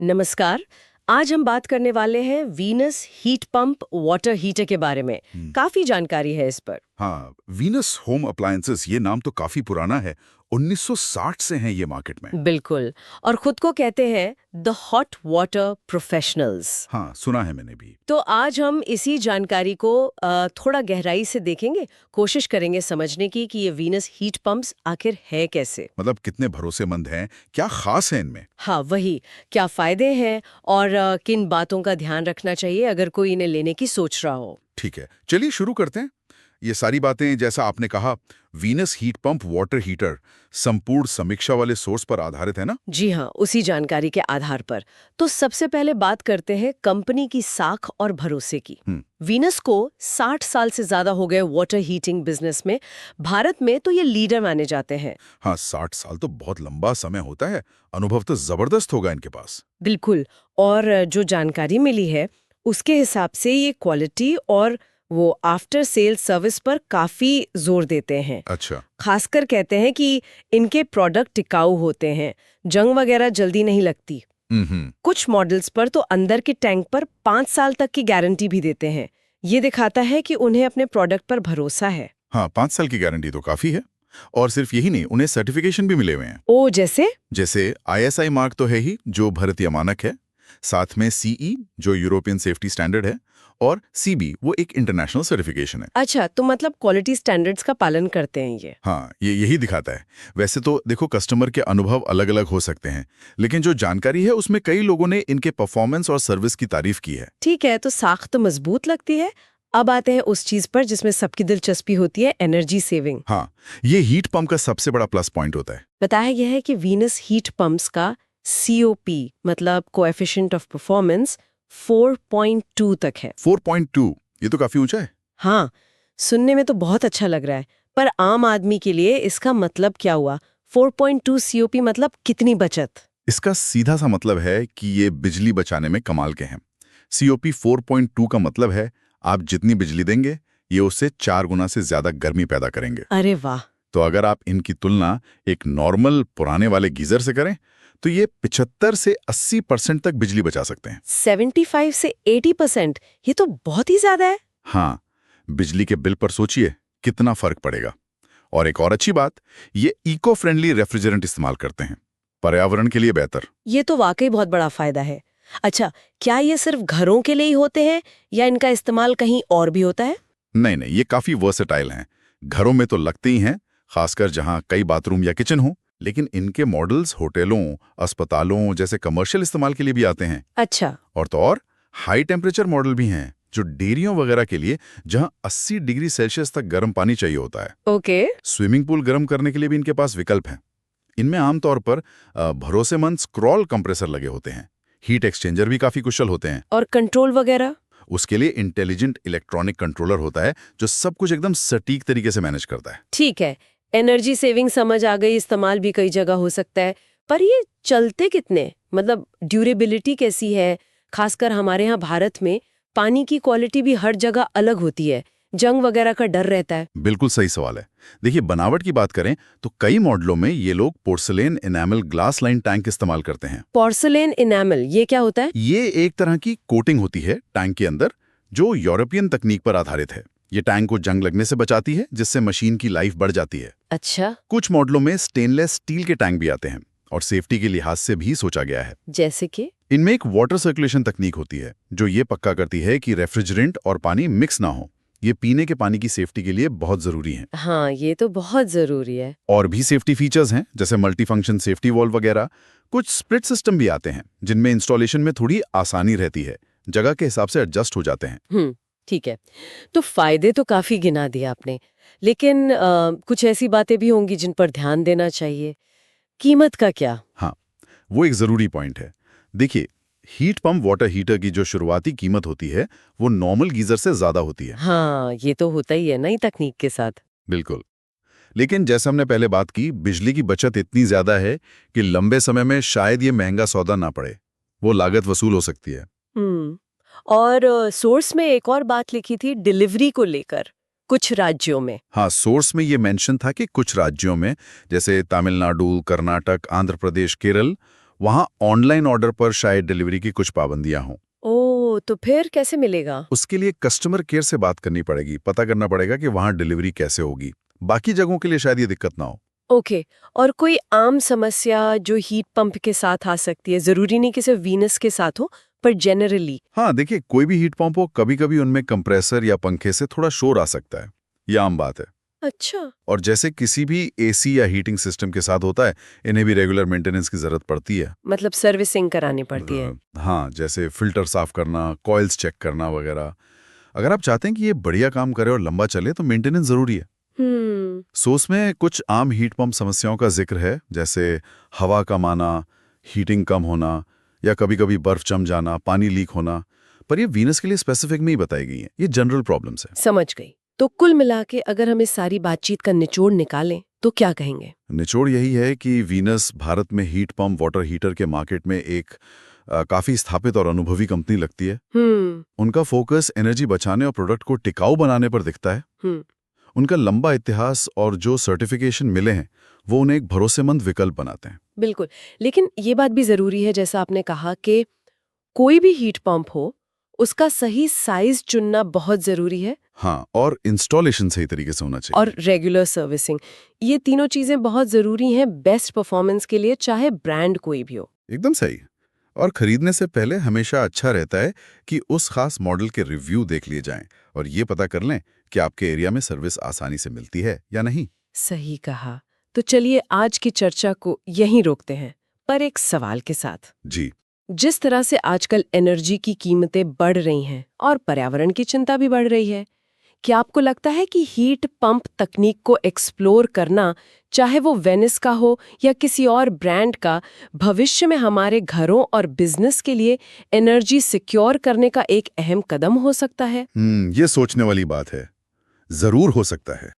नमस्कार। आज हम बात करने वाले हैं Venus heat pump water heater के बारे में। काफी जानकारी है इस पर। हाँ, वीनस होम अप्लायंसेस ये नाम तो काफी पुराना है। 1960 से हैं ये मार्केट में। बिल्कुल। और खुद को कहते हैं द हॉट वाटर प्रोफेशनल्स। हाँ, सुना है मैंने भी। तो आज हम इसी जानकारी को थोड़ा गहराई से देखेंगे, कोशिश करेंगे समझने की कि ये वीनस हीट पंप्स आखिर है कैसे। मतलब कितने भरोसेमंद हैं, क्या खास है इनमें? हाँ वही, क्या फायदे हैं और किन बातों का ध्यान रखना चाहिए अगर कोई इन्हें लेने की सोच रहा हो। ठीक है, चलिए शुरू करते हैं। ये सारी बातें जैसा आपने कहा, Venus heat pump water heater संपूर्ण समीक्षा वाले सोर्स पर आधारित है ना? जी हाँ, उसी जानकारी के आधार पर। तो सबसे पहले बात करते हैं कंपनी की साख और भरोसे की। वीनस को 60 साल से ज्यादा हो गए वाटर हीटिंग बिजनेस में। भारत में तो ये लीडर माने जाते हैं। हाँ, 60 साल तो बहुत लंबा समय होता है। अनुभव तो जबरदस्त होगा इनके पास। बिल्कुल। और जो जानकारी मिली है उसके हिसाब से ये क्वालिटी और वो आफ्टर सेल सर्विस पर काफी जोर देते हैं। अच्छा। खासकर कहते हैं कि इनके प्रोडक्ट टिकाऊ होते हैं, जंग वगैरह जल्दी नहीं लगती। कुछ मॉडल्स पर तो अंदर के टैंक पर 5 साल तक की गारंटी भी देते हैं। ये दिखाता है कि उन्हें अपने प्रोडक्ट पर भरोसा है। हाँ, 5 साल की गारंटी तो काफी है। और सिर्फ यही नहीं, उन्हें सर्टिफिकेशन भी मिले हुए हैं। ओ जैसे ISI मार्क तो है ही, जो भारतीय मानक है। साथ में CE, जो यूरोपियन सेफ्टी स्टैंडर्ड है, और CB, वो एक इंटरनेशनल सर्टिफिकेशन है। अच्छा, तो मतलब क्वालिटी स्टैंडर्ड्स का पालन करते हैं ये। हाँ, ये यही दिखाता है। वैसे तो देखो, कस्टमर के अनुभव अलग अलग हो सकते हैं, लेकिन जो जानकारी है उसमें कई लोगों ने इनके परफॉर्मेंस और सर्विस की तारीफ की है। ठीक है, तो साख तो मजबूत लगती है। अब आते हैं उस चीज पर जिसमें सबकी दिलचस्पी होती है, एनर्जी सेविंग। हाँ, ये हीट पंप का सबसे बड़ा प्लस पॉइंट होता है। बताया गया है कि वीनस हीट पंप्स का COP मतलब कोएफिशिएंट ऑफ परफॉर्मेंस 4.2 तक है। 4.2, ये तो काफी ऊंचा है। हाँ, सुनने में तो बहुत अच्छा लग रहा है, पर आम आदमी के लिए इसका मतलब क्या हुआ? 4.2 COP मतलब कितनी बचत? इसका सीधा सा मतलब है कि ये बिजली बचाने में कमाल के हैं। COP 4.2 का मतलब है आप जितनी बिजली देंगे, ये उससे 4 गुना से ज्यादा गर्मी पैदा करेंगे। अरे वाह! तो अगर आप इनकी तुलना एक नॉर्मल पुराने वाले गीजर से करें, तो ये 75 से 80% तक बिजली बचा सकते हैं। 75 से 80%, ये तो बहुत ही ज्यादा है। हाँ, बिजली के बिल पर सोचिए कितना फर्क पड़ेगा। और एक और अच्छी बात, ये इको फ्रेंडली रेफ्रिजरेंट इस्तेमाल करते हैं, पर्यावरण के लिए बेहतर। ये तो वाकई बहुत बड़ा फायदा है। अच्छा, क्या ये सिर्फ घरों के लिए ही होते हैं या इनका इस्तेमाल कहीं और भी होता है? नहीं नहीं, ये काफी वर्सेटाइल हैं। घरों में तो लगते ही हैं, खासकर जहां कई बाथरूम या किचन हो, लेकिन इनके मॉडल्स होटलों, अस्पतालों जैसे कमर्शियल इस्तेमाल के लिए भी आते हैं। अच्छा। और तो और हाई टेम्परेचर मॉडल भी हैं, जो डेयरियों वगैरह के लिए, जहां 80 डिग्री सेल्सियस तक गर्म पानी चाहिए होता है। ओके। स्विमिंग पूल गर्म करने के लिए भी इनके पास विकल्प हैं। इनमें आमतौर पर भरोसेमंद स्क्रॉल कंप्रेसर लगे होते हैं। हीट एक्सचेंजर भी काफी कुशल होते हैं। और कंट्रोल वगैरह? उसके लिए इंटेलिजेंट इलेक्ट्रॉनिक कंट्रोलर होता है, जो सब कुछ एकदम सटीक तरीके से मैनेज करता है। ठीक है, एनर्जी सेविंग समझ आ गई, इस्तेमाल भी कई जगह हो सकता है, पर ये चलते कितने, मतलब ड्यूरेबिलिटी कैसी है? खासकर हमारे यहाँ भारत में पानी की क्वालिटी भी हर जगह अलग होती है, जंग वगैरह का डर रहता है। बिल्कुल सही सवाल है। देखिए, बनावट की बात करें तो कई मॉडलों में ये लोग porcelain enamel glass line tank इस्तेमाल करते हैं। पोर्सलेन इनेमल, ये क्या होता है? ये एक तरह की कोटिंग होती है टैंक के अंदर, जो यूरोपियन तकनीक पर आधारित है। ये टैंक को जंग लगने से बचाती है, जिससे मशीन की लाइफ बढ़ जाती है। अच्छा। कुछ मॉडलों में स्टेनलेस स्टील के टैंक भी आते हैं, और सेफ्टी के लिहाज से भी सोचा गया है। जैसे कि? इनमें एक वाटर सर्कुलेशन तकनीक होती है, जो ये पक्का करती है कि रेफ्रिजरेंट और पानी मिक्स ना हो। ये पीने के पानी की सेफ्टी के लिए बहुत जरूरी है। हाँ, ये तो बहुत जरूरी है। और भी सेफ्टी फीचर्स हैं, जैसे मल्टी फंक्शन सेफ्टी वॉल्व वगैरह। कुछ स्प्लिट सिस्टम भी आते हैं, जिनमें इंस्टॉलेशन में थोड़ी आसानी रहती है, जगह के हिसाब से एडजस्ट हो जाते हैं। ठीक है। तो फायदे तो काफी गिना दिए आपने, लेकिन कुछ ऐसी बातें भी होंगी जिन पर ध्यान देना चाहिए। कीमत का क्या? हाँ, वो एक जरूरी पॉइंट है। देखिए, हीट पंप वाटर हीटर की जो शुरुआती कीमत होती है, वो नॉर्मल गीजर से ज्यादा होती है। हाँ, ये तो होता ही है नई तकनीक के साथ। बिल्कुल। लेकिन जैसे हमने पहले बात की, बिजली की बचत इतनी ज्यादा है कि लंबे समय में शायद ये महंगा सौदा ना पड़े। वो लागत वसूल हो सकती है। और सोर्स में एक और बात लिखी थी डिलीवरी को लेकर, कुछ राज्यों में। हाँ, सोर्स में ये मेंशन था कि कुछ राज्यों में, जैसे तमिलनाडु, कर्नाटक, आंध्र प्रदेश, केरल, वहाँ ऑनलाइन ऑर्डर पर शायद डिलीवरी की कुछ पाबंदियां हों। ओ, तो फिर कैसे मिलेगा? उसके लिए कस्टमर केयर से बात करनी पड़ेगी, पता करना पड़ेगा कि वहाँ डिलीवरी कैसे होगी। बाकी जगहों के लिए शायद ये दिक्कत ना हो। ओके, और कोई आम समस्या जो हीट पंप के साथ आ सकती है, जरूरी नहीं कि सिर्फ वीनस के साथ हो, पर जनरली? हाँ, देखिए, कोई भी हीट पंप हो, कभी-कभी उनमें कंप्रेसर या पंखे से थोड़ा शोर आ सकता है। ये आम बात है। अच्छा। और जैसे किसी भी एसी या हीटिंग सिस्टम के साथ होता है, इन्हें भी रेगुलर मेंटेनेंस की जरूरत पड़ती है। मतलब सर्विसिंग करानी पड़ती है। हाँ, जैसे फिल्टर साफ करना, कॉइल्स चेक करना वगैरह। अगर आप चाहते हैं कि ये बढ़िया काम करे और लंबा चले, तो मेंटेनेंस जरूरी है। सोर्स में कुछ आम हीट पंप समस्याओं का जिक्र है, जैसे हवा कम आना, हीटिंग कम होना, या कभी-कभी बर्फ जम जाना, पानी लीक होना। पर ये वीनस के लिए स्पेसिफिक नहीं बताई गई है। ये जनरल प्रॉब्लम्स हैं। समझ गई। तो कुल मिला के अगर हम इस सारी बातचीत का निचोड़ निकालें तो क्या कहेंगे? निचोड़ यही है कि वीनस भारत में हीट पंप वाटर हीटर के मार्केट में एक काफी स्थापित और अनुभवी कंपनी लगती है। उनका फोकस एनर्जी बचाने और प्रोडक्ट को टिकाऊ बनाने पर दिखता है। उनका लंबा इतिहास और जो सर्टिफिकेशन मिले हैं, वो उन्हें एक भरोसेमंद विकल्प बनाते हैं। बिल्कुल, लेकिन ये बात भी जरूरी है, जैसा आपने कहा कि कोई भी हीट पंप हो, उसका सही साइज चुनना बहुत जरूरी है। हाँ, और इंस्टॉलेशन सही तरीके से होना चाहिए। और रेगुलर सर्विसिंग, ये तीनों चीजें बहुत जरूरी हैं बेस्ट परफॉर्मेंस के लिए, चाहे ब्रांड कोई भी हो। एकदम सही। और खरीदने से पहले हमेशा अच्छा रहता है कि उस खास मॉडल के रिव्यू देख लिए जाएं और ये पता कर लें कि आपके एरिया में सर्विस आसानी से मिलती है या नहीं। सही कहा। तो चलिए आज की चर्चा को यहीं रोकते हैं, पर एक सवाल के साथ। जी। जिस तरह से आजकल एनर्जी की कीमतें बढ़ रही हैं और पर्यावरण की चिंता भी बढ़ रही है, क्या आपको लगता है कि हीट पंप तकनीक को एक्सप्लोर करना, चाहे वो वेनिस का हो या किसी और ब्रांड का, भविष्य में हमारे घरों और बिजनेस के लिए एनर्जी सिक्योर करने का एक अहम कदम हो सकता है? ये सोचने वाली बात है। जरूर हो सकता है।